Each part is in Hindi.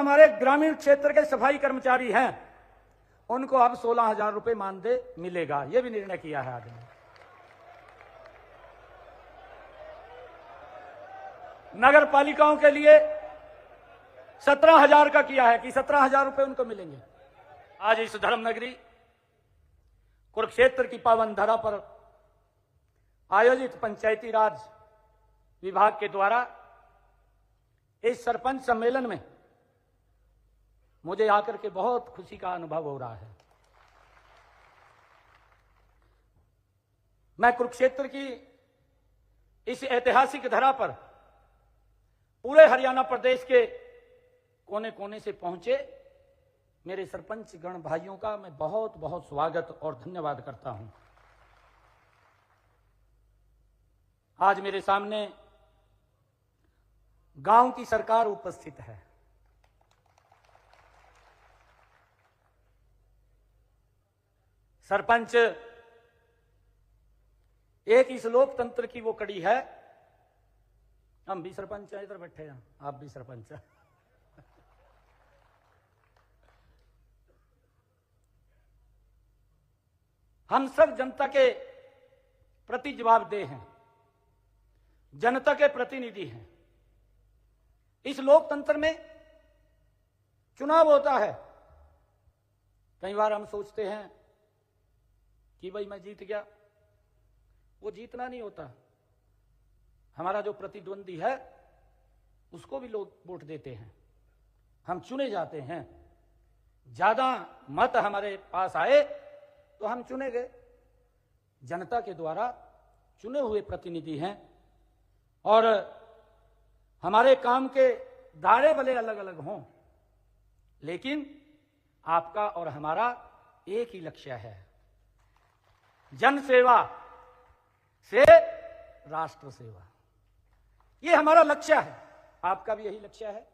हमारे ग्रामीण क्षेत्र के सफाई कर्मचारी हैं उनको अब 16,000 रुपए मानदेय मिलेगा, यह भी निर्णय किया है आदमी। नगर पालिकाओं के लिए 17,000 का किया है कि 17,000 रुपए उनको मिलेंगे। आज इस धर्मनगरी कुरुक्षेत्र की पावन धरा पर आयोजित पंचायती राज विभाग के द्वारा इस सरपंच सम्मेलन में मुझे आकर के बहुत खुशी का अनुभव हो रहा है। मैं कुरुक्षेत्र की इस ऐतिहासिक धरा पर पूरे हरियाणा प्रदेश के कोने कोने से पहुंचे मेरे सरपंच गण भाइयों का मैं बहुत बहुत स्वागत और धन्यवाद करता हूं। आज मेरे सामने गांव की सरकार उपस्थित है। सरपंच एक इस लोकतंत्र की वो कड़ी है। हम भी सरपंच हैं, इधर बैठे हैं, आप भी सरपंच हैं। हम सब जनता के प्रति जवाबदेह हैं, जनता के प्रतिनिधि हैं। इस लोकतंत्र में चुनाव होता है। कई बार हम सोचते हैं कि भाई मैं जीत गया, वो जीतना नहीं होता। हमारा जो प्रतिद्वंदी है उसको भी लोग वोट देते हैं, हम चुने जाते हैं। ज्यादा मत हमारे पास आए तो हम चुने गए। जनता के द्वारा चुने हुए प्रतिनिधि हैं और हमारे काम के दायरे भले अलग अलग हों, लेकिन आपका और हमारा एक ही लक्ष्य है, जन सेवा से राष्ट्र सेवा। ये हमारा लक्ष्य है, आपका भी यही लक्ष्य है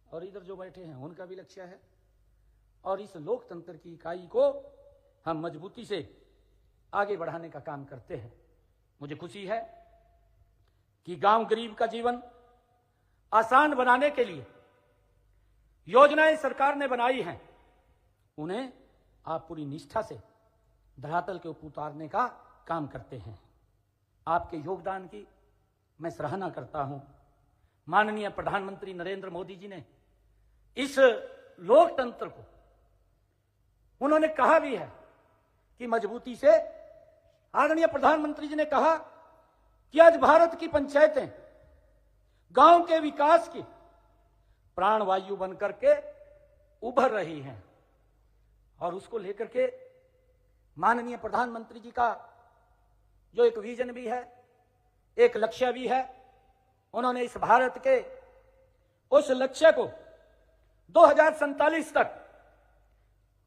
और इधर जो बैठे हैं उनका भी लक्ष्य है। और इस लोकतंत्र की इकाई को हम मजबूती से आगे बढ़ाने का काम करते हैं। मुझे खुशी है कि गांव गरीब का जीवन आसान बनाने के लिए योजनाएं सरकार ने बनाई हैं, उन्हें आप पूरी निष्ठा से धरातल के ऊपर उतारने का काम करते हैं। आपके योगदान की मैं सराहना करता हूं। माननीय प्रधानमंत्री नरेंद्र मोदी जी ने इस लोकतंत्र को उन्होंने कहा भी है कि मजबूती से, आदरणीय प्रधानमंत्री जी ने कहा कि आज भारत की पंचायतें गांव के विकास की प्राणवायु बनकर के उभर रही हैं और उसको लेकर के माननीय प्रधानमंत्री जी का जो एक विजन भी है, एक लक्ष्य भी है, उन्होंने इस भारत के उस लक्ष्य को 2047 तक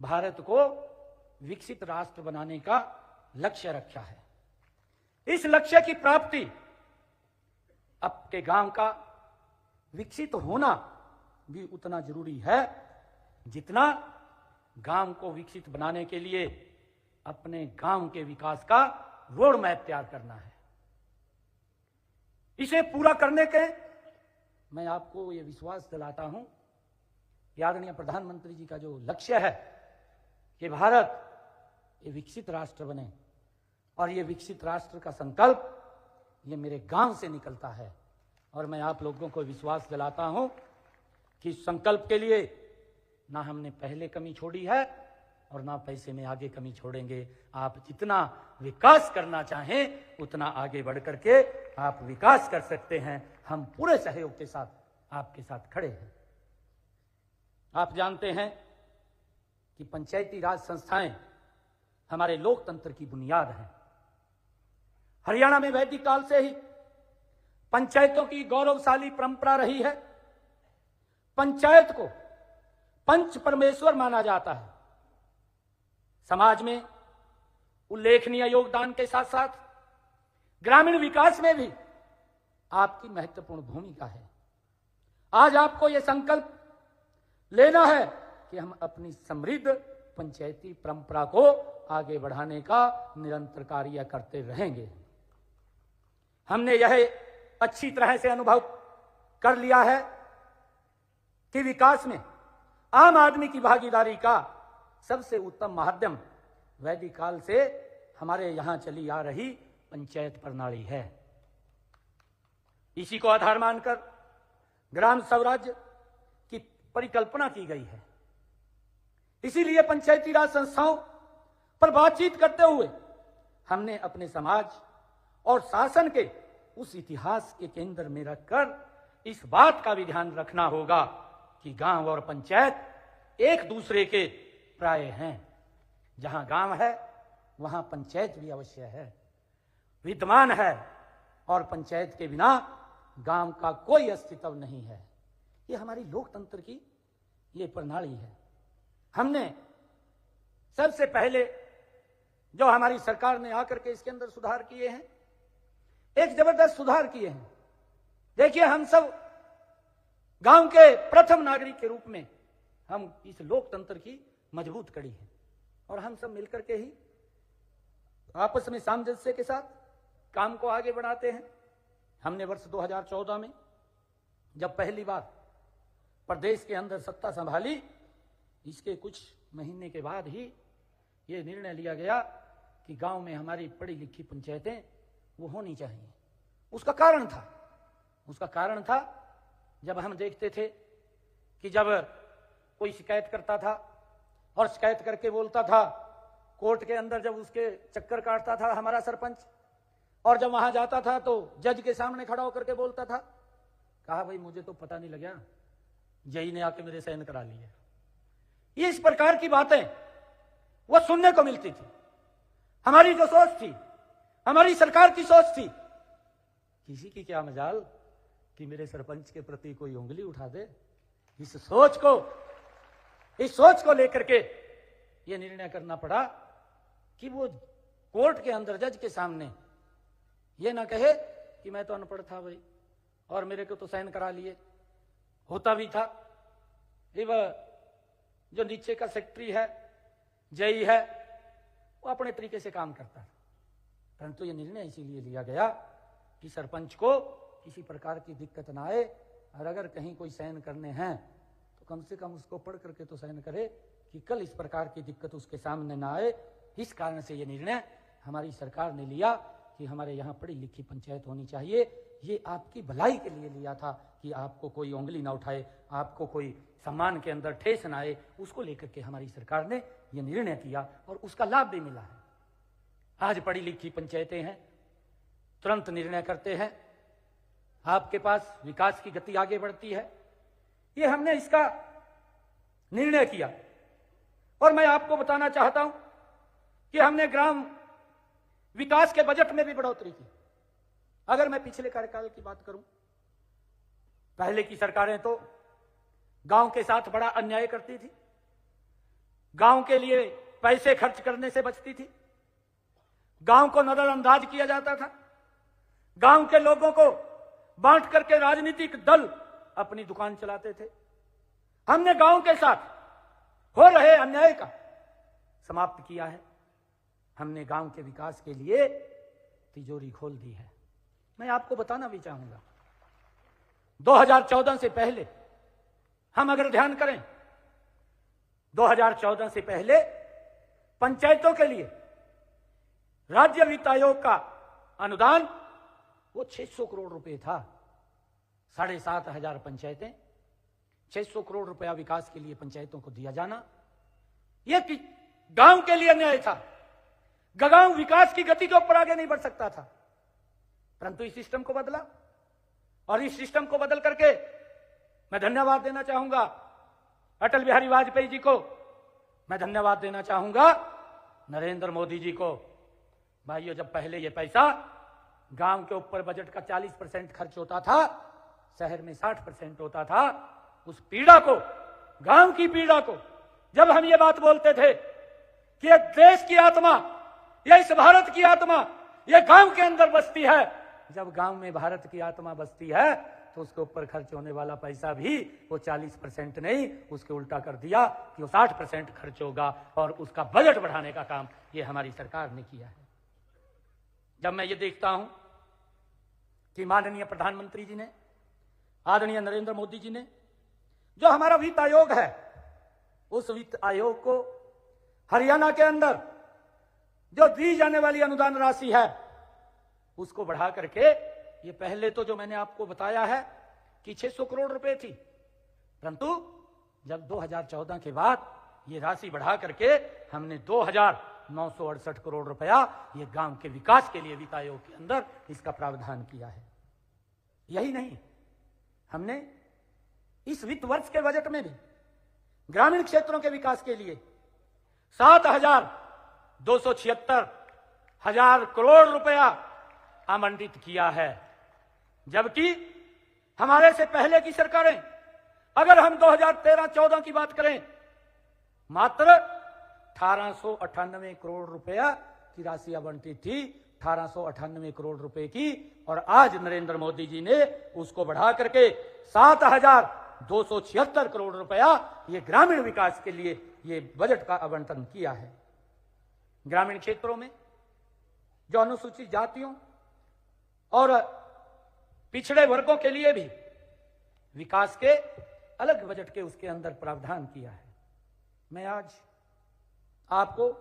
भारत को विकसित राष्ट्र बनाने का लक्ष्य रखा है। इस लक्ष्य की प्राप्ति आपके गांव का विकसित होना भी उतना जरूरी है जितना गांव को विकसित बनाने के लिए अपने गांव के विकास का रोड मैप तैयार करना है। इसे पूरा करने के मैं आपको यह विश्वास दिलाता हूं कि आदरणीय प्रधानमंत्री जी का जो लक्ष्य है कि भारत ये विकसित राष्ट्र बने, और ये विकसित राष्ट्र का संकल्प ये मेरे गांव से निकलता है। और मैं आप लोगों को विश्वास दिलाता हूं कि इस संकल्प के लिए ना हमने पहले कमी छोड़ी है और ना पैसे में आगे कमी छोड़ेंगे। आप जितना विकास करना चाहें उतना आगे बढ़ करके आप विकास कर सकते हैं। हम पूरे सहयोग के साथ आपके साथ खड़े हैं। आप जानते हैं कि पंचायती राज संस्थाएं हमारे लोकतंत्र की बुनियाद है। हरियाणा में वैदिक काल से ही पंचायतों की गौरवशाली परंपरा रही है। पंचायत को पंच परमेश्वर माना जाता है। समाज में उल्लेखनीय योगदान के साथ साथ ग्रामीण विकास में भी आपकी महत्वपूर्ण भूमिका है। आज आपको यह संकल्प लेना है कि हम अपनी समृद्ध पंचायती परंपरा को आगे बढ़ाने का निरंतर कार्य करते रहेंगे। हमने यह अच्छी तरह से अनुभव कर लिया है कि विकास में आम आदमी की भागीदारी का सबसे उत्तम माध्यम वैदिक काल से हमारे यहां चली आ रही पंचायत प्रणाली है। इसी को आधार मानकर ग्राम स्वराज्य की परिकल्पना की गई है। इसीलिए पंचायती राज संस्थाओं पर बातचीत करते हुए हमने अपने समाज और शासन के उस इतिहास के केंद्र में रखकर इस बात का भी ध्यान रखना होगा कि गांव और पंचायत एक दूसरे के प्राय हैं। जहां गांव है वहां पंचायत भी अवश्य है, विद्यमान है, और पंचायत के बिना गांव का कोई अस्तित्व नहीं है। ये हमारी लोकतंत्र की ये प्रणाली है। हमने सबसे पहले जो हमारी सरकार ने आकर के इसके अंदर सुधार किए हैं, एक जबरदस्त सुधार किए हैं। देखिए, हम सब गांव के प्रथम नागरिक के रूप में हम इस लोकतंत्र की मजबूत कड़ी है, और हम सब मिलकर के ही आपस में सामंजस्य के साथ काम को आगे बढ़ाते हैं। हमने वर्ष 2014 में जब पहली बार प्रदेश के अंदर सत्ता संभाली, इसके कुछ महीने के बाद ही ये निर्णय लिया गया कि गांव में हमारी पढ़ी लिखी पंचायतें वो होनी चाहिए। उसका कारण था जब हम देखते थे कि जब कोई शिकायत करता था और शिकायत करके बोलता था, कोर्ट के अंदर जब उसके चक्कर काटता था हमारा सरपंच, और जब वहां जाता था तो जज के सामने खड़ा होकर के बोलता था, कहा भाई मुझे तो पता नहीं लगा, जज ने आके मेरे साइन करा लिए। ये इस प्रकार की बातें वो सुनने को मिलती थी। हमारी जो सोच थी, हमारी सरकार की सोच थी, किसी की क्या मजाल कि मेरे सरपंच के प्रति कोई उंगली उठा दे। इस सोच को लेकर के ये निर्णय करना पड़ा कि वो कोर्ट के अंदर जज के सामने ये ना कहे कि मैं तो अनपढ़ था भाई और मेरे को तो साइन करा लिए। होता भी था, वह जो नीचे का सेक्रेटरी है, जई है, वो अपने तरीके से काम करता है। परंतु ये निर्णय इसीलिए लिया गया कि सरपंच को किसी प्रकार की दिक्कत ना आए, और अगर कहीं कोई साइन करने हैं तो कम से कम उसको पढ़ करके तो साइन करे कि कल इस प्रकार की दिक्कत उसके सामने ना आए। इस कारण से ये निर्णय हमारी सरकार ने लिया कि हमारे यहाँ पढ़ी लिखी पंचायत होनी चाहिए। ये आपकी भलाई के लिए लिया था कि आपको कोई उंगली ना उठाए, आपको कोई सम्मान के अंदर ठेस ना आए। उसको लेकर के हमारी सरकार ने ये निर्णय किया और उसका लाभ भी मिला है। आज पढ़ी लिखी पंचायतें हैं, तुरंत निर्णय करते हैं, आपके पास विकास की गति आगे बढ़ती है। ये हमने इसका निर्णय किया। और मैं आपको बताना चाहता हूं कि हमने ग्राम विकास के बजट में भी बढ़ोतरी की। अगर मैं पिछले कार्यकाल की बात करूं, पहले की सरकारें तो गांव के साथ बड़ा अन्याय करती थी, गांव के लिए पैसे खर्च करने से बचती थी, गांव को नजरअंदाज किया जाता था, गांव के लोगों को बांट करके राजनीतिक दल अपनी दुकान चलाते थे। हमने गांव के साथ हो रहे अन्याय का समाप्त किया है। हमने गांव के विकास के लिए तिजोरी खोल दी है। मैं आपको बताना भी चाहूंगा, 2014 से पहले हम अगर ध्यान करें, 2014 से पहले पंचायतों के लिए राज्य वित्त आयोग का अनुदान वो 600 करोड़ रुपए था। 7,500 पंचायतें, 600 करोड़ रुपया विकास के लिए पंचायतों को दिया जाना, यह गांव के लिए अन्याय था। गांव विकास की गति के ऊपर आगे नहीं बढ़ सकता था। परंतु इस सिस्टम को बदला, और इस सिस्टम को बदल करके मैं धन्यवाद देना चाहूंगा अटल बिहारी वाजपेयी जी को, मैं धन्यवाद देना चाहूंगा नरेंद्र मोदी जी को। भाइयों, जब पहले ये पैसा गांव के ऊपर बजट का 40% खर्च होता था, शहर में 60% होता था, उस पीड़ा को, गांव की पीड़ा को, जब हम ये बात बोलते थे कि ये देश की आत्मा, ये इस भारत की आत्मा, ये गांव के अंदर बसती है, जब गांव में भारत की आत्मा बसती है तो उसके ऊपर खर्च होने वाला पैसा भी वो 40% नहीं, उसके उल्टा कर दिया कि वो 60% खर्च होगा, और उसका बजट बढ़ाने का काम ये हमारी सरकार ने किया है। जब मैं ये देखता हूं कि माननीय प्रधानमंत्री जी ने, आदरणीय नरेंद्र मोदी जी ने, जो हमारा वित्त आयोग है उस वित्त आयोग को हरियाणा के अंदर जो दी जाने वाली अनुदान राशि है उसको बढ़ा करके, ये पहले तो जो मैंने आपको बताया है कि 600 करोड़ रुपए थी, परंतु जब 2014 के बाद ये राशि बढ़ा करके हमने 2,968 करोड़ रुपया ये गांव के विकास के लिए वित्त आयोग के अंदर इसका प्रावधान किया है। यही नहीं, हमने इस वित्त वर्ष के बजट में भी ग्रामीण क्षेत्रों के विकास के लिए 7,276 करोड़ रुपया आवंटित किया है। जबकि हमारे से पहले की सरकारें, अगर हम 2013-14 की बात करें, मात्र 1898 करोड़ रुपया की राशि आवंटित थी, 1898 करोड़ रुपए की, और आज नरेंद्र मोदी जी ने उसको बढ़ा करके 7,276 करोड़ रुपया ये ग्रामीण विकास के लिए ये बजट का आवंटन किया है। ग्रामीण क्षेत्रों में जो अनुसूचित जातियों और पिछड़े वर्गों के लिए भी विकास के अलग बजट के उसके अंदर प्रावधान किया है। मैं आज आपको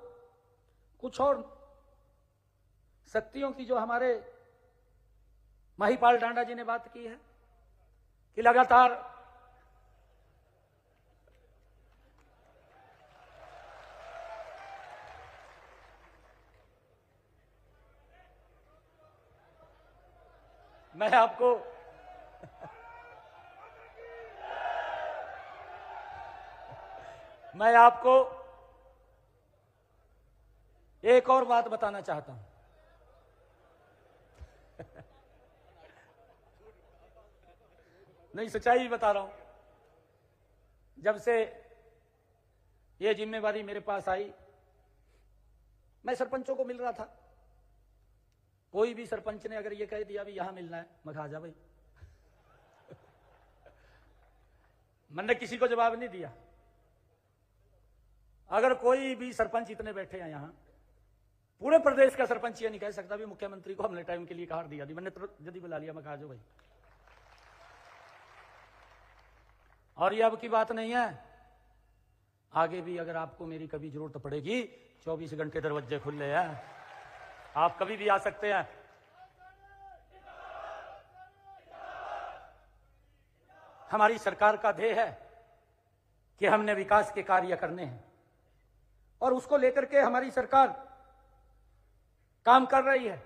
कुछ और शक्तियों की, जो हमारे महिपाल डांडा जी ने बात की है कि लगातार मैं आपको एक और बात बताना चाहता हूं। नहीं, सच्चाई बता रहा हूं। जब से ये जिम्मेवारी मेरे पास आई, मैं सरपंचों को मिल रहा था। कोई भी सरपंच ने अगर ये कह दिया भी यहां मिलना है, मैं कहा जा भाई। मैंने किसी को जवाब नहीं दिया। अगर कोई भी सरपंच, इतने बैठे हैं यहां, पूरे प्रदेश का सरपंच ये नहीं कह सकता भी मुख्यमंत्री को हमने टाइम के लिए कहा दिया, मैंने तो जल्दी बुला लिया, मैं कहा जो भाई। और ये अब की बात नहीं है, आगे भी अगर आपको मेरी कभी जरूरत पड़ेगी, 24 घंटे दरवाजे खुले हैं, आप कभी भी आ सकते हैं। हमारी सरकार का ध्येय है कि हमने विकास के कार्य करने हैं और उसको लेकर के हमारी सरकार काम कर रही है।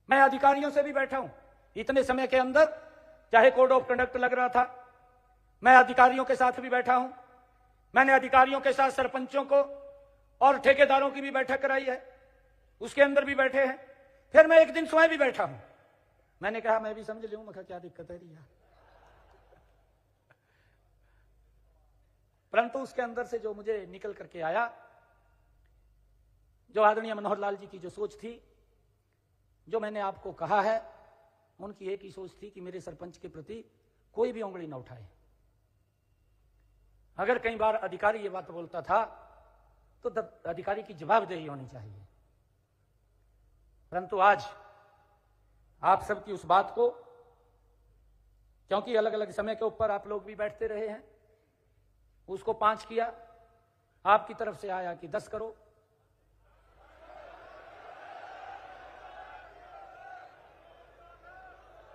मैं अधिकारियों से भी बैठा हूं इतने समय के अंदर, चाहे कोड ऑफ कंडक्ट लग रहा था, मैं अधिकारियों के साथ भी बैठा हूं। मैंने अधिकारियों के साथ सरपंचों को और ठेकेदारों की भी बैठक कराई है, उसके अंदर भी बैठे हैं। फिर मैं एक दिन स्वयं भी बैठा हूं, मैंने कहा मैं भी समझ लूं, मैं कहा क्या दिक्कत है यार। परंतु उसके अंदर से जो मुझे निकल करके आया, जो आदरणीय मनोहर लाल जी की जो सोच थी, जो मैंने आपको कहा है, उनकी एक ही सोच थी कि मेरे सरपंच के प्रति कोई भी उंगली न उठाए। अगर कई बार अधिकारी ये बात बोलता था तो अधिकारी की जवाबदेही होनी चाहिए। परंतु आज आप सबकी उस बात को, क्योंकि अलग अलग समय के ऊपर आप लोग भी बैठते रहे हैं, उसको 5 किया, आपकी तरफ से आया कि 10 करो।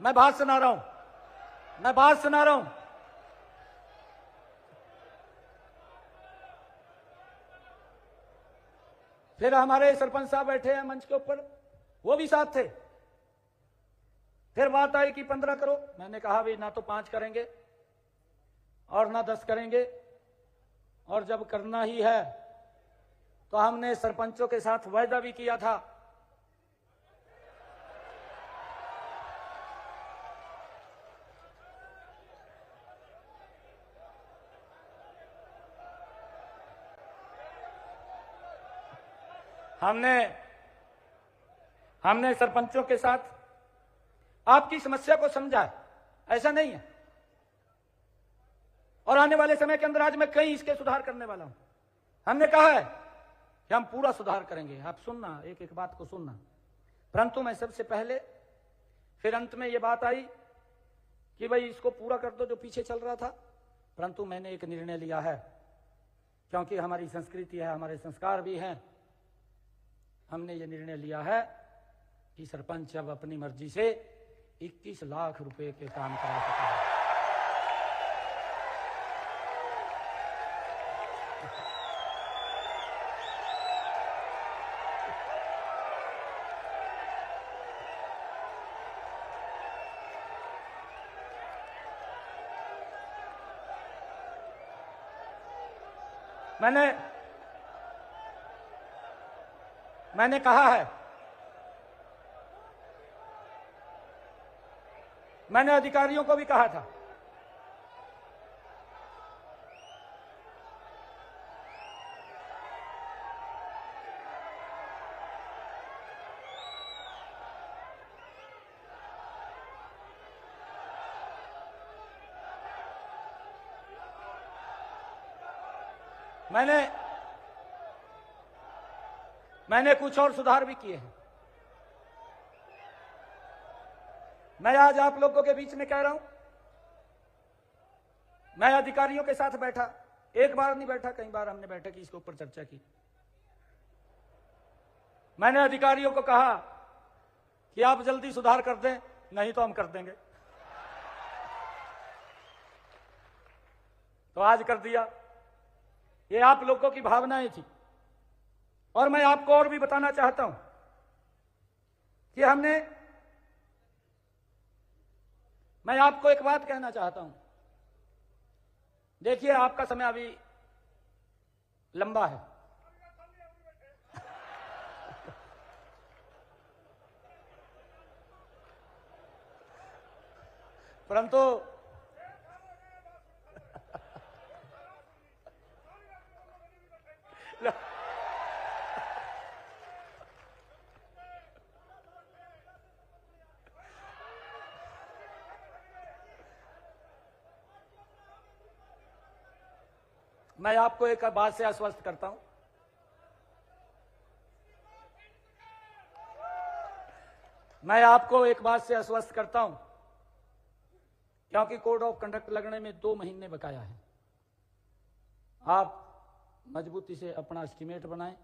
मैं बात सुना रहा हूं, फिर हमारे सरपंच साहब बैठे हैं मंच के ऊपर, वो भी साथ थे। फिर बात आई कि 15 करो। मैंने कहा भाई ना तो 5 करेंगे और ना 10 करेंगे, और जब करना ही है तो हमने सरपंचों के साथ वायदा भी किया था हमने सरपंचों के साथ आपकी समस्या को समझा है, ऐसा नहीं है। और आने वाले समय के अंदर आज मैं कई इसके सुधार करने वाला हूं। हमने कहा है कि हम पूरा सुधार करेंगे, आप सुनना, एक एक बात को सुनना। परंतु मैं सबसे पहले, फिर अंत में ये बात आई कि भाई इसको पूरा कर दो जो पीछे चल रहा था। परंतु मैंने एक निर्णय लिया है क्योंकि हमारी संस्कृति है, हमारे संस्कार भी हैं, हमने ये निर्णय लिया है कि सरपंच अब अपनी मर्जी से 21 लाख रुपए के काम करा सकता है। मैंने कहा है, मैंने अधिकारियों को भी कहा था, मैंने कुछ और सुधार भी किए हैं। मैं आज आप लोगों के बीच में कह रहा हूं, मैं अधिकारियों के साथ बैठा, एक बार नहीं बैठा, कई बार हमने बैठक की, इसके ऊपर चर्चा की। मैंने अधिकारियों को कहा कि आप जल्दी सुधार कर दें, नहीं तो हम कर देंगे। तो आज कर दिया। ये आप लोगों की भावनाएं थी। और मैं आपको और भी बताना चाहता हूं कि मैं आपको एक बात कहना चाहता हूं। देखिए, आपका समय अभी लंबा है, परंतु मैं आपको एक बात से आश्वस्त करता हूं, मैं आपको एक बात से आश्वस्त करता हूं, क्योंकि कोड ऑफ कंडक्ट लगने में 2 महीने बकाया है। आप मजबूती से अपना एस्टीमेट बनाएं,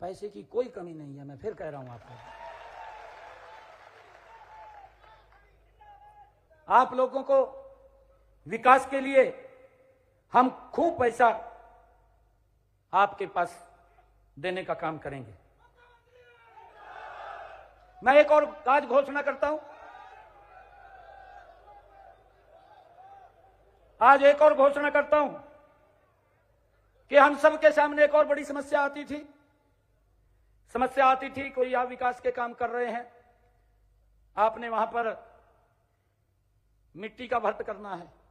पैसे की कोई कमी नहीं है। मैं फिर कह रहा हूं आपको, आप लोगों को विकास के लिए हम खूब पैसा आपके पास देने का काम करेंगे। मैं एक और आज घोषणा करता हूं, आज एक और घोषणा करता हूं कि हम सबके सामने एक और बड़ी समस्या आती थी। कोई आप विकास के काम कर रहे हैं, आपने वहां पर मिट्टी का भर्त करना है,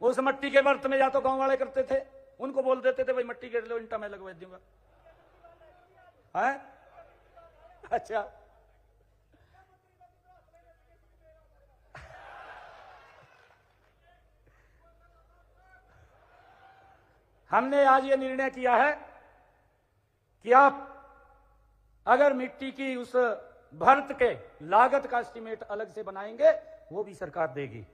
उस मट्टी के बर्त में या तो गांव वाले करते थे, उनको बोल देते थे भाई मट्टी गिर लो, ईंटा मैं लगवा दूंगा। है अच्छा, हमने आज ये निर्णय किया है कि आप अगर मिट्टी की उस भर्त के लागत का एस्टीमेट अलग से बनाएंगे, वो भी सरकार देगी।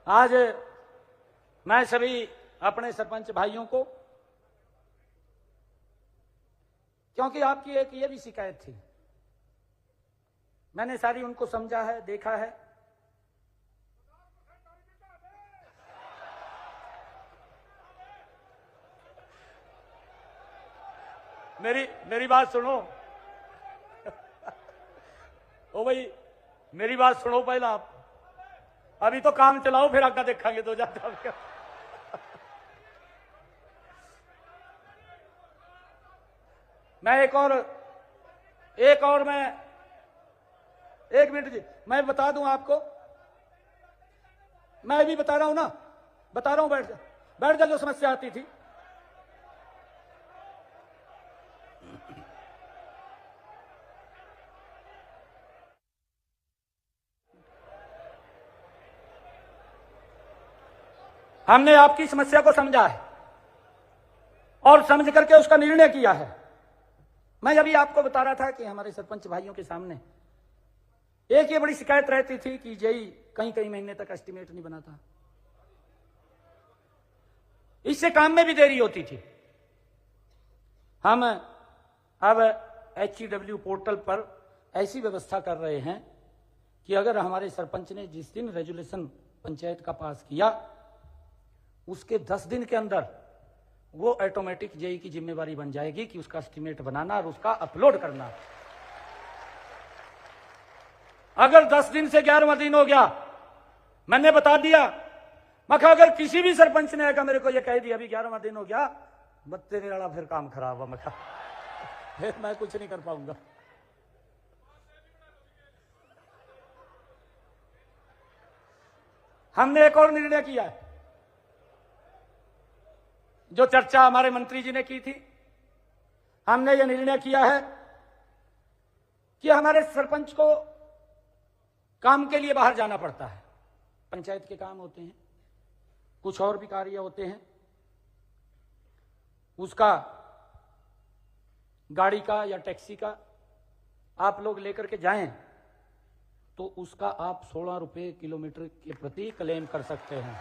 आज मैं सभी अपने सरपंच भाइयों को, क्योंकि आपकी एक ये भी शिकायत थी, मैंने सारी उनको समझा है, देखा है। मेरी बात सुनो। ओ भाई, मेरी बात सुनो पहला आप, अभी तो काम चलाओ, फिर आगे देखेंगे तो जाता। मैं एक मिनट जी, मैं बता दूं आपको, मैं भी बता रहा हूं ना, बता रहा हूं, बैठ जा जो समस्या आती थी। हमने आपकी समस्या को समझा है और समझ करके उसका निर्णय किया है। मैं अभी आपको बता रहा था कि हमारे सरपंच भाइयों के सामने एक ये बड़ी शिकायत रहती थी कि जेई कई कई महीने तक एस्टिमेट नहीं बना था, इससे काम में भी देरी होती थी। हम अब HEW पोर्टल पर ऐसी व्यवस्था कर रहे हैं कि अगर हमारे सरपंच ने जिस दिन रेजुलेशन पंचायत का पास किया उसके 10 दिन के अंदर वो ऑटोमेटिक जेई की जिम्मेवारी बन जाएगी कि उसका एस्टिमेट बनाना और उसका अपलोड करना। अगर 10 दिन से 11वां दिन हो गया, मैंने बता दिया, मैं कहा अगर किसी भी सरपंच ने आकर मेरे को ये कह दिया अभी 11वां दिन हो गया, मत तेरे वाला फिर काम खराब हुआ, मैं कहा फिर मैं कुछ नहीं कर पाऊंगा। हमने एक और निर्णय किया है, जो चर्चा हमारे मंत्री जी ने की थी। हमने ये निर्णय किया है कि हमारे सरपंच को काम के लिए बाहर जाना पड़ता है, पंचायत के काम होते हैं, कुछ और भी कार्य होते हैं, उसका गाड़ी का या टैक्सी का आप लोग लेकर के जाएं तो उसका आप 16 रुपए किलोमीटर के प्रति क्लेम कर सकते हैं।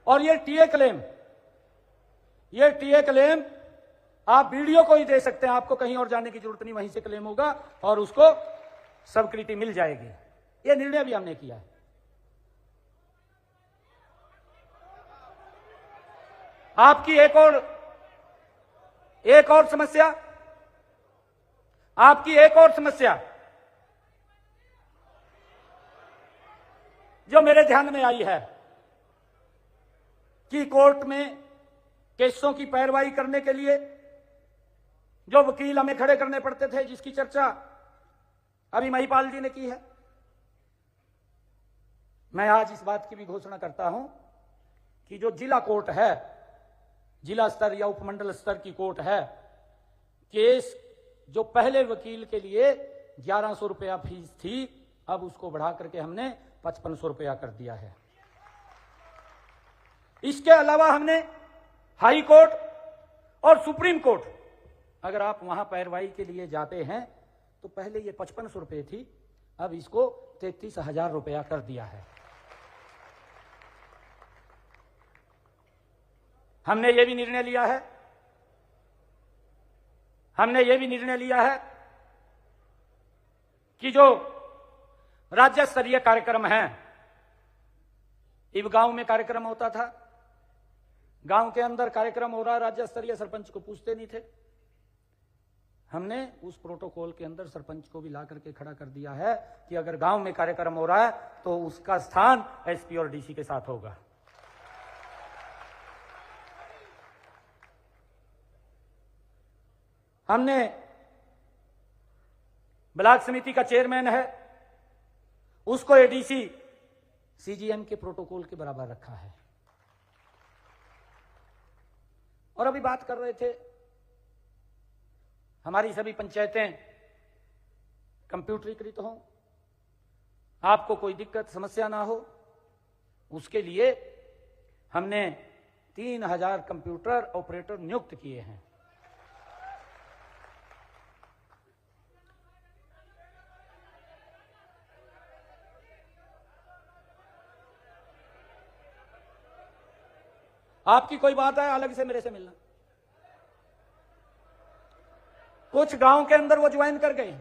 और ये टीए क्लेम आप वीडियो को ही दे सकते हैं, आपको कहीं और जाने की जरूरत नहीं, वहीं से क्लेम होगा और उसको स्वीकृति मिल जाएगी। ये निर्णय भी हमने किया है। आपकी एक और समस्या, जो मेरे ध्यान में आई है कि कोर्ट में केसों की पैरवाई करने के लिए जो वकील हमें खड़े करने पड़ते थे, जिसकी चर्चा अभी महिपाल जी ने की है, मैं आज इस बात की भी घोषणा करता हूं कि जो जिला कोर्ट है, जिला स्तर या उपमंडल स्तर की कोर्ट है, केस जो पहले वकील के लिए 1100 रुपया फीस थी, अब उसको बढ़ा करके हमने 5500 रुपया कर दिया है। इसके अलावा हमने हाई कोर्ट और सुप्रीम कोर्ट, अगर आप वहां पैरवाई के लिए जाते हैं तो पहले ये 5500 रुपये थी, अब इसको 33,000 रुपया कर दिया है। हमने ये भी निर्णय लिया है कि जो राज्य स्तरीय कार्यक्रम हैं, इब गांव में कार्यक्रम होता था, गांव के अंदर कार्यक्रम हो रहा है, राज्य स्तरीय सरपंच को पूछते नहीं थे, हमने उस प्रोटोकॉल के अंदर सरपंच को भी ला करके खड़ा कर दिया है कि अगर गांव में कार्यक्रम हो रहा है तो उसका स्थान एसपी और डीसी के साथ होगा। हमने ब्लॉक समिति का चेयरमैन है, उसको एडीसी सीजीएम के प्रोटोकॉल के बराबर रखा है। और अभी बात कर रहे थे, हमारी सभी पंचायतें कंप्यूटरीकृत हों, आपको कोई दिक्कत समस्या ना हो, उसके लिए हमने 3000 कंप्यूटर ऑपरेटर नियुक्त किए हैं। आपकी कोई बात है अलग से मेरे से मिलना। कुछ गांव के अंदर वो ज्वाइन कर गए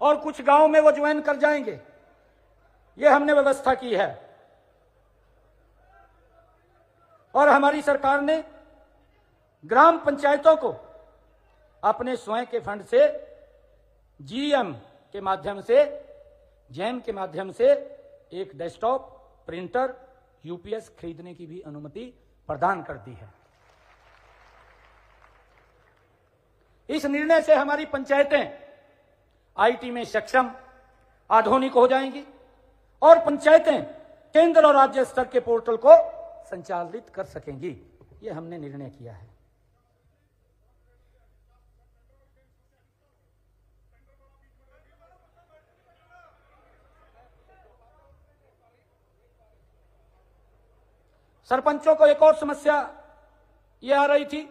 और कुछ गांव में वो ज्वाइन कर जाएंगे, ये हमने व्यवस्था की है। और हमारी सरकार ने ग्राम पंचायतों को अपने स्वयं के फंड से जीएम के माध्यम से, जैम के माध्यम से एक डेस्कटॉप, प्रिंटर, यूपीएस खरीदने की भी अनुमति प्रदान कर दी है। इस निर्णय से हमारी पंचायतें आईटी में सक्षम, आधुनिक हो जाएंगी और पंचायतें केंद्र और राज्य स्तर के पोर्टल को संचालित कर सकेंगी। ये हमने निर्णय किया है। सरपंचों को एक और समस्या ये आ रही थी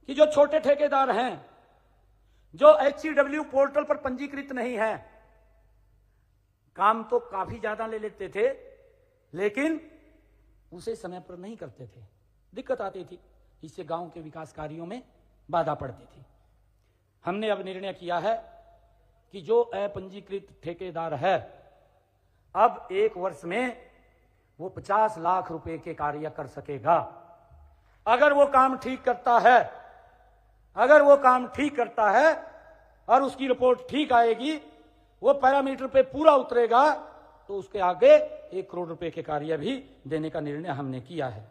कि जो छोटे ठेकेदार हैं, जो HCW पोर्टल पर पंजीकृत नहीं है, काम तो काफी ज्यादा ले लेते थे लेकिन उसे समय पर नहीं करते थे, दिक्कत आती थी। इससे गांव के विकास कार्यों में बाधा पड़ती थी। हमने अब निर्णय किया है कि जो अपंजीकृत ठेकेदार है, अब 1 वर्ष में वो 50 लाख रुपए के कार्य कर सकेगा। अगर वो काम ठीक करता है, और उसकी रिपोर्ट ठीक आएगी, वो पैरामीटर पे पूरा उतरेगा, तो उसके आगे 1 करोड़ रुपए के कार्य भी देने का निर्णय हमने किया है।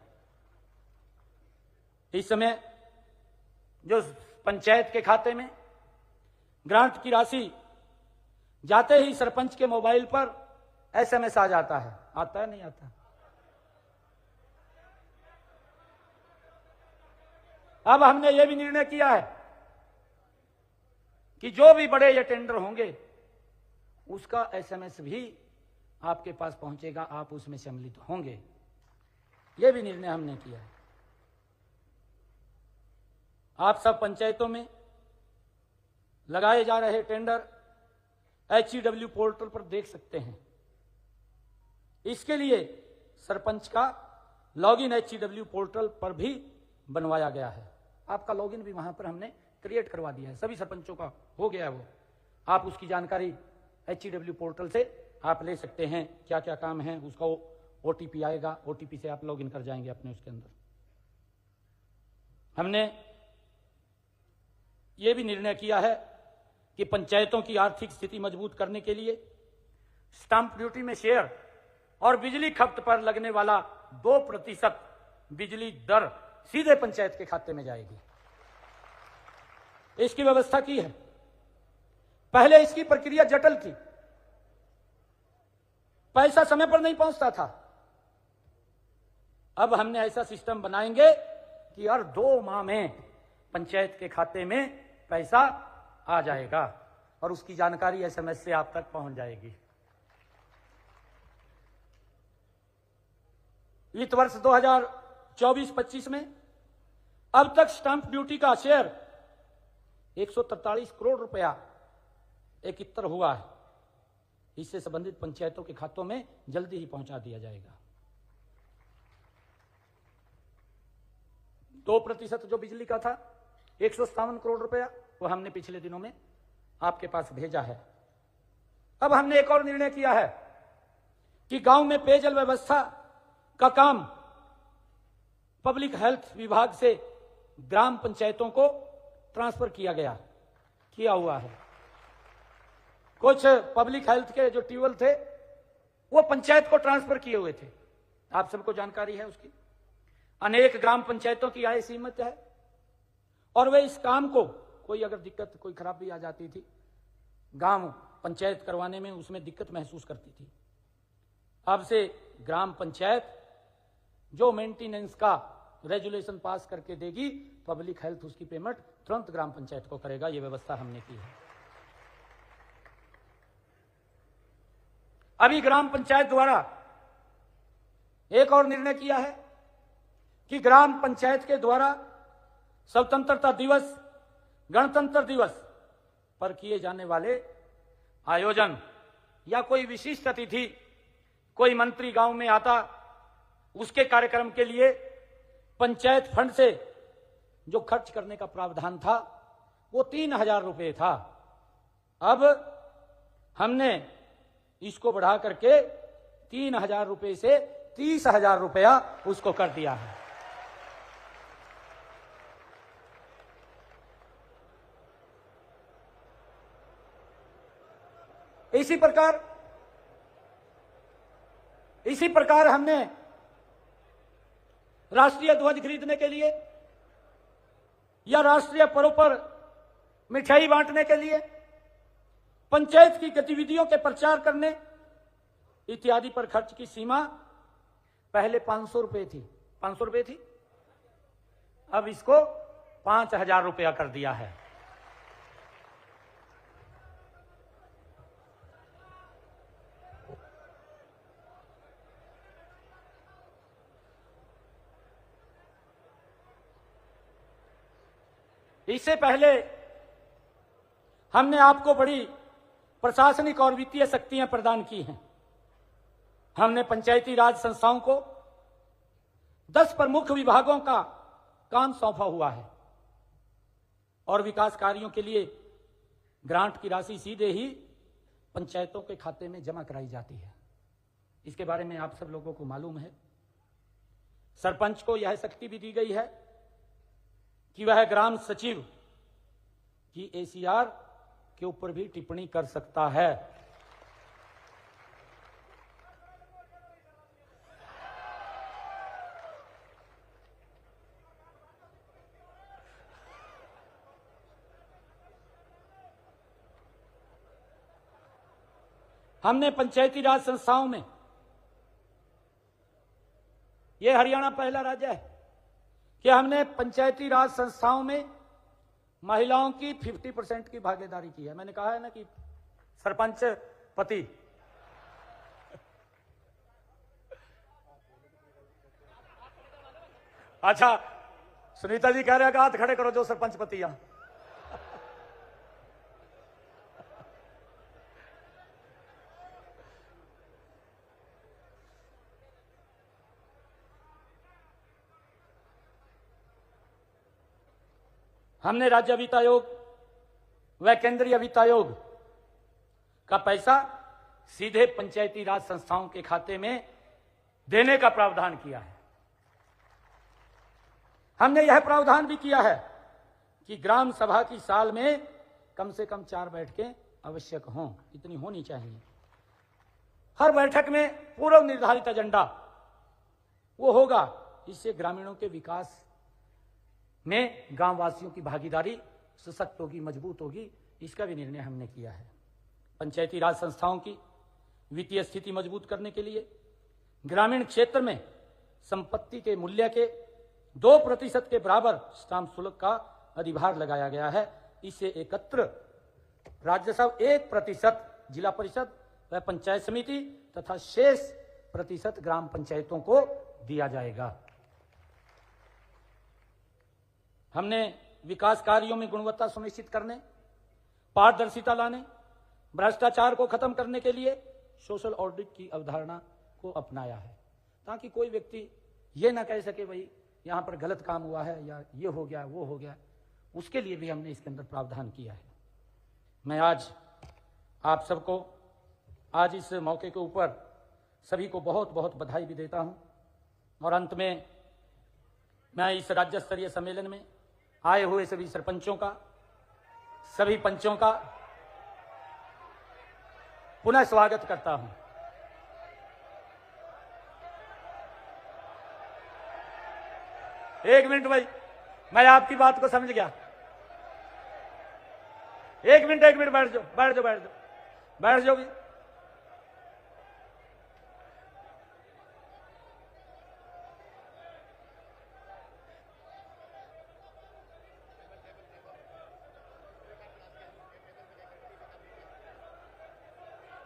इस समय जो पंचायत के खाते में ग्रांट की राशि जाते ही सरपंच के मोबाइल पर SMS आ जाता है, आता है नहीं आता? अब हमने ये भी निर्णय किया है कि जो भी बड़े ये टेंडर होंगे उसका SMS भी आपके पास पहुंचेगा, आप उसमें सम्मिलित होंगे। ये भी निर्णय हमने किया है। आप सब पंचायतों में लगाए जा रहे टेंडर HCW पोर्टल पर देख सकते हैं। इसके लिए सरपंच का लॉगिन HCW पोर्टल पर भी बनवाया गया है। आपका लॉगिन भी वहां पर हमने क्रिएट करवा दिया है, सभी सरपंचों का हो गया है वो। आप उसकी जानकारी HCW पोर्टल से आप ले सकते हैं, क्या क्या काम है, उसका OTP आएगा, OTP से आप लॉगिन कर जाएंगे अपने उसके अंदर। हमने ये भी निर्णय किया है कि पंचायतों की आर्थिक स्थिति मजबूत करने के लिए स्टाम्प ड्यूटी में शेयर और बिजली खपत पर लगने वाला 2% बिजली दर सीधे पंचायत के खाते में जाएगी। इसकी व्यवस्था की है। पहले इसकी प्रक्रिया जटिल थी, पैसा समय पर नहीं पहुंचता था। अब हमने ऐसा सिस्टम बनाएंगे कि हर 2 माह में पंचायत के खाते में पैसा आ जाएगा और उसकी जानकारी SMS से आप तक पहुंच जाएगी। वित्त वर्ष 2024-25 में अब तक स्टाम्प ड्यूटी का शेयर 143 करोड़ रुपया एकत्र हुआ है। इससे संबंधित पंचायतों के खातों में जल्दी ही पहुंचा दिया जाएगा। 2% जो बिजली का था 157 करोड़ रुपया, वो हमने पिछले दिनों में आपके पास भेजा है। अब हमने एक और निर्णय किया है कि गांव में पेयजल व्यवस्था का काम पब्लिक हेल्थ विभाग से ग्राम पंचायतों को ट्रांसफर किया हुआ है। कुछ पब्लिक हेल्थ के जो ट्यूबवेल थे वो पंचायत को ट्रांसफर किए हुए थे, आप सबको जानकारी है उसकी। अनेक ग्राम पंचायतों की आय सीमित है और वे इस काम को कोई अगर दिक्कत, कोई खराबी आ जाती थी, गांव पंचायत करवाने में उसमें दिक्कत महसूस करती थी। अब से ग्राम पंचायत जो मेंटेनेंस का रेजुलेशन पास करके देगी, पब्लिक हेल्थ उसकी पेमेंट तुरंत ग्राम पंचायत को करेगा। यह व्यवस्था हमने की है। अभी ग्राम पंचायत द्वारा एक और निर्णय किया है कि ग्राम पंचायत के द्वारा स्वतंत्रता दिवस, गणतंत्र दिवस पर किए जाने वाले आयोजन या कोई विशिष्ट अतिथि, कोई मंत्री गांव में आता, उसके कार्यक्रम के लिए पंचायत फंड से जो खर्च करने का प्रावधान था वो 3000 रुपये था। अब हमने इसको बढ़ा करके 3000 रुपये से 30,000 रुपया उसको कर दिया है। इसी प्रकार हमने राष्ट्रीय ध्वज खरीदने के लिए या राष्ट्रीय पर्व पर मिठाई बांटने के लिए, पंचायत की गतिविधियों के प्रचार करने इत्यादि पर खर्च की सीमा पहले 500 रुपये थी, अब इसको 5000 रुपया कर दिया है। इससे पहले हमने आपको बड़ी प्रशासनिक और वित्तीय शक्तियां प्रदान की हैं। हमने पंचायती राज संस्थाओं को 10 प्रमुख विभागों का काम सौंपा हुआ है और विकास कार्यों के लिए ग्रांट की राशि सीधे ही पंचायतों के खाते में जमा कराई जाती है। इसके बारे में आप सब लोगों को मालूम है। सरपंच को यह शक्ति भी दी गई है कि वह ग्राम सचिव की एसीआर के ऊपर भी टिप्पणी कर सकता है। हमने पंचायती राज संस्थाओं में, यह हरियाणा पहला राज्य है कि हमने पंचायती राज संस्थाओं में महिलाओं की 50% की भागीदारी की है। मैंने कहा है ना कि सरपंच पति, अच्छा सुनीता जी कह रहे हैं हाथ खड़े करो जो सरपंच पति यहां। हमने राज्य वित्त आयोग व केंद्रीय वित्त आयोग का पैसा सीधे पंचायती राज संस्थाओं के खाते में देने का प्रावधान किया है। हमने यह प्रावधान भी किया है कि ग्राम सभा की साल में कम से कम 4 बैठकें आवश्यक हों, इतनी होनी चाहिए। हर बैठक में पूर्व निर्धारित एजेंडा वो होगा, इससे ग्रामीणों के विकास में गांव वासियों की भागीदारी सशक्त होगी, मजबूत होगी। इसका भी निर्णय हमने किया है। पंचायती राज संस्थाओं की वित्तीय स्थिति मजबूत करने के लिए ग्रामीण क्षेत्र में संपत्ति के मूल्य के 2% के बराबर स्टाम्प शुल्क का अधिभार लगाया गया है। इससे एकत्र राजस्व 1% जिला परिषद व पंचायत समिति तथा शेष प्रतिशत ग्राम पंचायतों को दिया जाएगा। हमने विकास कार्यों में गुणवत्ता सुनिश्चित करने, पारदर्शिता लाने, भ्रष्टाचार को खत्म करने के लिए सोशल ऑडिट की अवधारणा को अपनाया है, ताकि कोई व्यक्ति ये ना कह सके भाई यहां पर गलत काम हुआ है या ये हो गया वो हो गया। उसके लिए भी हमने इसके अंदर प्रावधान किया है। मैं आज आप सबको आज इस मौके के ऊपर सभी को बहुत बहुत बधाई भी देता हूं और अंत में मैं इस राज्य स्तरीय सम्मेलन में आए हुए सभी सरपंचों का, सभी पंचों का पुनः स्वागत करता हूं। एक मिनट भाई, मैं आपकी बात को समझ गया। एक मिनट बैठ जाओ भी।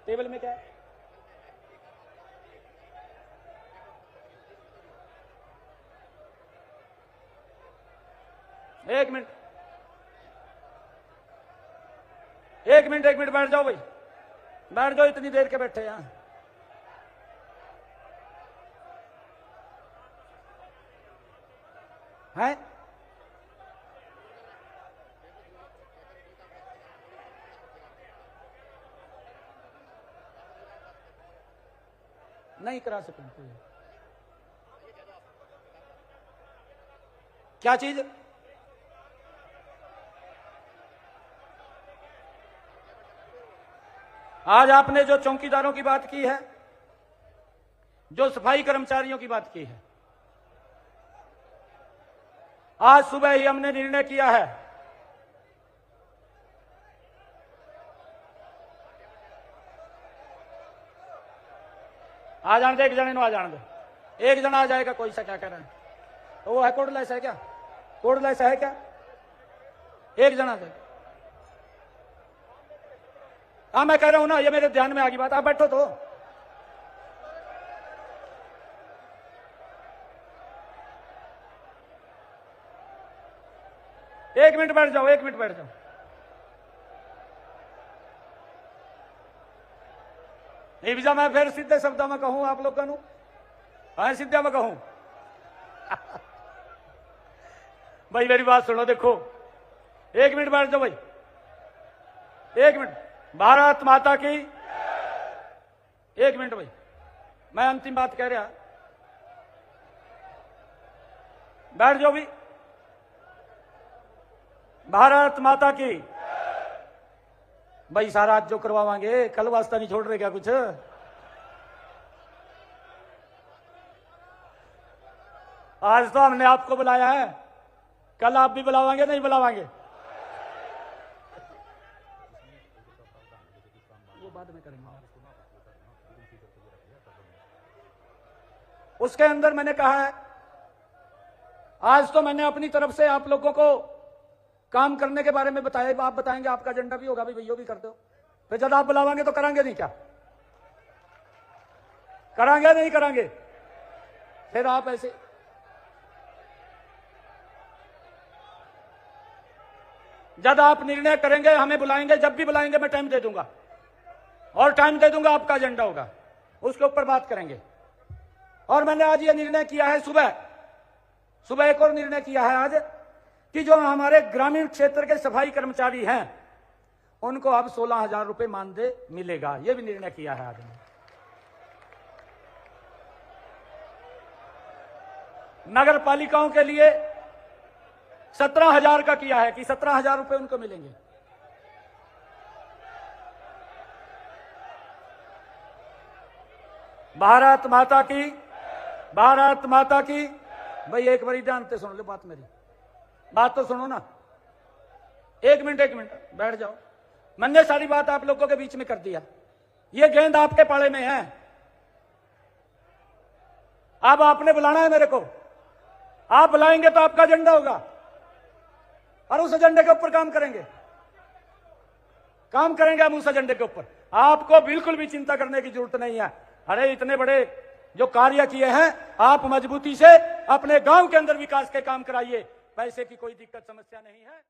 टेबल में क्या है? एक मिनट बैठ जाओ भाई, बैठ जाओ। इतनी देर के बैठे यहां। हैं? नहीं करा सकते। क्या चीज? आज आपने जो चौकीदारों की बात की है, जो सफाई कर्मचारियों की बात की है, आज सुबह ही हमने निर्णय किया है आ जाने दे, एक जने आ जाने दो। एक जना आ जाएगा, कोई सा क्या कह रहे हैं? तो वो है कोडलेस है क्या? कोडलेस है क्या? एक जना दे। हाँ मैं कह रहा हूं ना, ये मेरे ध्यान में आ गई बात। आप बैठो तो। एक मिनट बैठ जाओ, एक मिनट बैठ जाओ। नहीं बीजा मैं फिर सीधे शब्द में कहूं आप लोग का हाँ सीधे में कहूं भाई मेरी बात सुनो, देखो एक मिनट बैठ जाओ भाई, एक मिनट। भारत माता की, एक मिनट भाई, मैं अंतिम बात कह रहा, बैठ जाओ भी। भारत माता की भाई, सारा आज जो करवावांगे कल वास्ता नहीं छोड़ रहे क्या कुछ? आज तो हमने आपको बुलाया है, कल आप भी बुलावांगे नहीं बुलावांगे? वो बाद में करेंगे। उसके अंदर मैंने कहा है, आज तो मैंने अपनी तरफ से आप लोगों को काम करने के बारे में बताया, आप बताएंगे, आपका एजेंडा भी होगा भाई, भैया भी कर दो। फिर जब आप बुलावांगे तो करांगे नहीं क्या? करांगे नहीं करांगे? फिर आप ऐसे जब आप निर्णय करेंगे हमें बुलाएंगे, जब भी बुलाएंगे मैं टाइम दे दूंगा, और टाइम दे दूंगा, आपका एजेंडा होगा, उसके ऊपर बात करेंगे। और मैंने आज ये निर्णय किया है, सुबह एक और निर्णय किया है आज, कि जो हमारे ग्रामीण क्षेत्र के सफाई कर्मचारी हैं उनको अब 16,000 रुपए मानदेय मिलेगा, ये भी निर्णय किया है आज। नगर पालिकाओं के लिए 17,000 का किया है कि 17,000 रुपए उनको मिलेंगे। भारत माता की, भारत माता की। भाई एक बार ध्यान से सुन लो बात, मेरी बात तो सुनो ना, एक मिनट बैठ जाओ। मैंने सारी बात आप लोगों के बीच में कर दिया, ये गेंद आपके पाले में है, अब आपने बुलाना है मेरे को, आप बुलाएंगे तो आपका एजेंडा होगा और उस एजेंडे के ऊपर काम करेंगे हम उस एजेंडे के ऊपर। आपको बिल्कुल भी चिंता करने की जरूरत नहीं है। अरे इतने बड़े जो कार्य किए हैं, आप मजबूती से अपने गांव के अंदर विकास के काम कराइए, पैसे की कोई दिक्कत समस्या नहीं है।